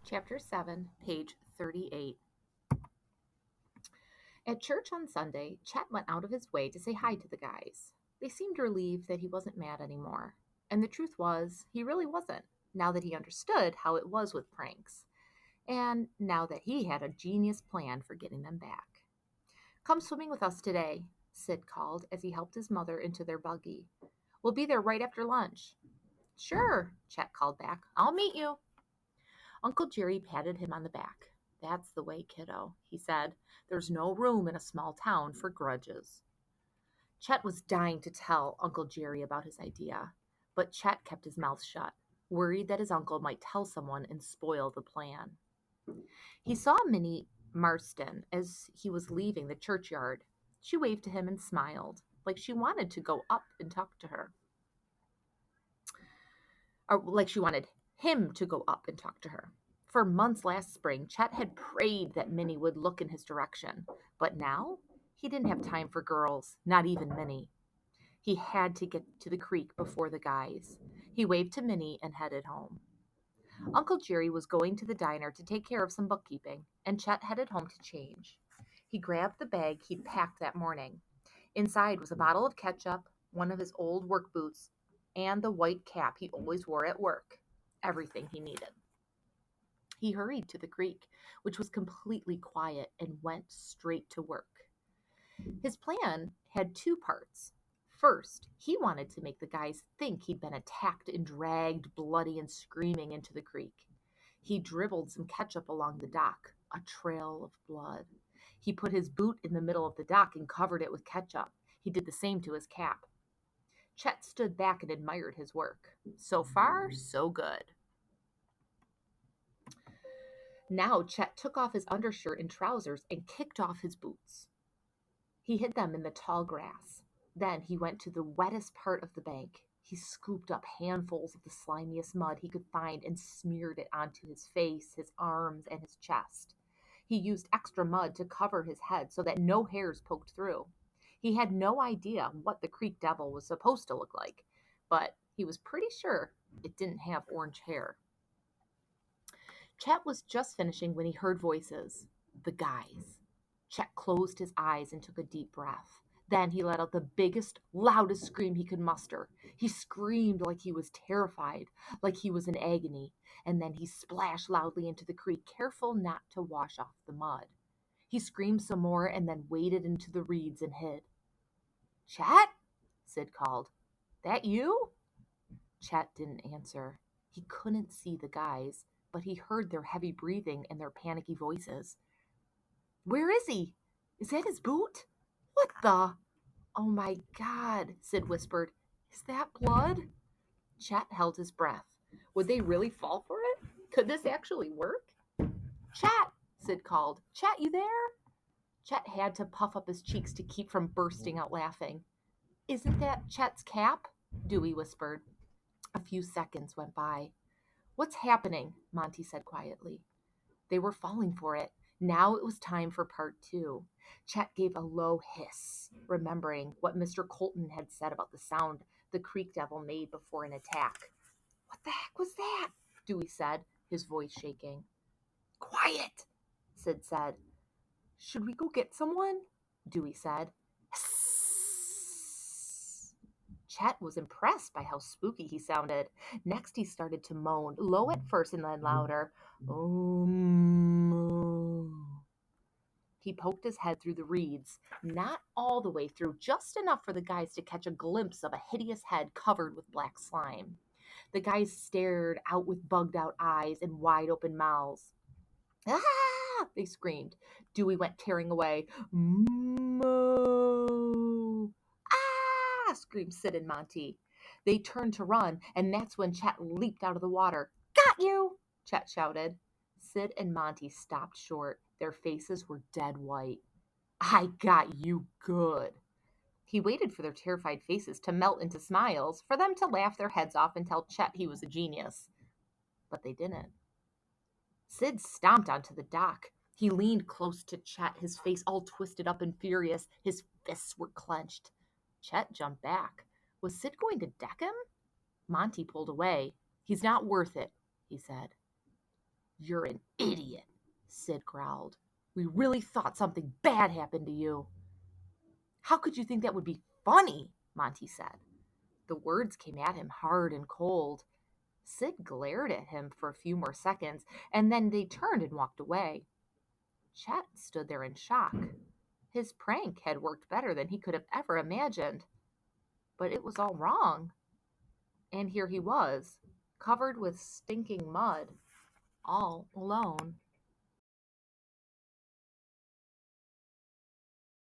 Chapter 7, page 38. At church on Sunday, Chet went out of his way to say hi to the guys. They seemed relieved that he wasn't mad anymore. And the truth was, he really wasn't, now that he understood how it was with pranks, and now that he had a genius plan for getting them back. Come swimming with us today, Sid called as he helped his mother into their buggy. We'll be there right after lunch. Sure, Chet called back. I'll meet you. Uncle Jerry patted him on the back. That's the way, kiddo, he said. There's no room in a small town for grudges. Chet was dying to tell Uncle Jerry about his idea, but Chet kept his mouth shut, worried that his uncle might tell someone and spoil the plan. He saw Minnie Marston as he was leaving the churchyard. She waved to him and smiled, like she wanted to go up and talk to her. Or like she wanted him to go up and talk to her. For months last spring, Chet had prayed that Minnie would look in his direction, but now he didn't have time for girls, not even Minnie. He had to get to the creek before the guys. He waved to Minnie and headed home. Uncle Jerry was going to the diner to take care of some bookkeeping, and Chet headed home to change. He grabbed the bag he'd packed that morning. Inside was a bottle of ketchup, one of his old work boots, and the white cap he always wore at work. Everything he needed. He hurried to the creek, which was completely quiet, and went straight to work. His plan had two parts. First, he wanted to make the guys think he'd been attacked and dragged bloody and screaming into the creek. He dribbled some ketchup along the dock, a trail of blood. He put his boot in the middle of the dock and covered it with ketchup. He did the same to his cap. Chet stood back and admired his work. So far, so good. Now Chet took off his undershirt and trousers and kicked off his boots. He hid them in the tall grass. Then he went to the wettest part of the bank. He scooped up handfuls of the slimiest mud he could find and smeared it onto his face, his arms, and his chest. He used extra mud to cover his head so that no hairs poked through. He had no idea what the creek devil was supposed to look like, but he was pretty sure it didn't have orange hair. Chet was just finishing when he heard voices. The guys. Chet closed his eyes and took a deep breath. Then he let out the biggest, loudest scream he could muster. He screamed like he was terrified, like he was in agony, and then he splashed loudly into the creek, careful not to wash off the mud. He screamed some more and then waded into the reeds and hid. Chet? Sid called. That you? Chet didn't answer. He couldn't see the guys, but he heard their heavy breathing and their panicky voices. Where is he? Is that his boot? What the? Oh my God, Sid whispered. Is that blood? Chet held his breath. Would they really fall for it? Could this actually work? Chet, Sid called. Chet, you there? Chet had to puff up his cheeks to keep from bursting out laughing. Isn't that Chet's cap? Dewey whispered. A few seconds went by. What's happening? Monty said quietly. They were falling for it. Now it was time for part 2. Chet gave a low hiss, remembering what Mr. Colton had said about the sound the creek devil made before an attack. What the heck was that? Dewey said, his voice shaking. Quiet, Sid said. Should we go get someone? Dewey said. Chet was impressed by how spooky he sounded. Next, he started to moan, low at first and then louder. He poked his head through the reeds, not all the way through, just enough for the guys to catch a glimpse of a hideous head covered with black slime. The guys stared out with bugged-out eyes and wide-open mouths. Ah! They screamed. Dewey went tearing away. Moo! Ah! Screamed Sid and Monty. They turned to run, and that's when Chet leaped out of the water. Got you! Chet shouted. Sid and Monty stopped short. Their faces were dead white. I got you good. He waited for their terrified faces to melt into smiles, for them to laugh their heads off and tell Chet he was a genius. But they didn't. Sid stomped onto the dock. He leaned close to Chet, his face all twisted up and furious. His fists were clenched. Chet jumped back. Was Sid going to deck him? Monty pulled away. He's not worth it, he said. "You're an idiot," Sid growled. "We really thought something bad happened to you." "How could you think that would be funny?" Monty said. The words came at him hard and cold. Sid glared at him for a few more seconds, and then they turned and walked away. Chet stood there in shock. His prank had worked better than he could have ever imagined. But it was all wrong. And here he was, covered with stinking mud, all alone.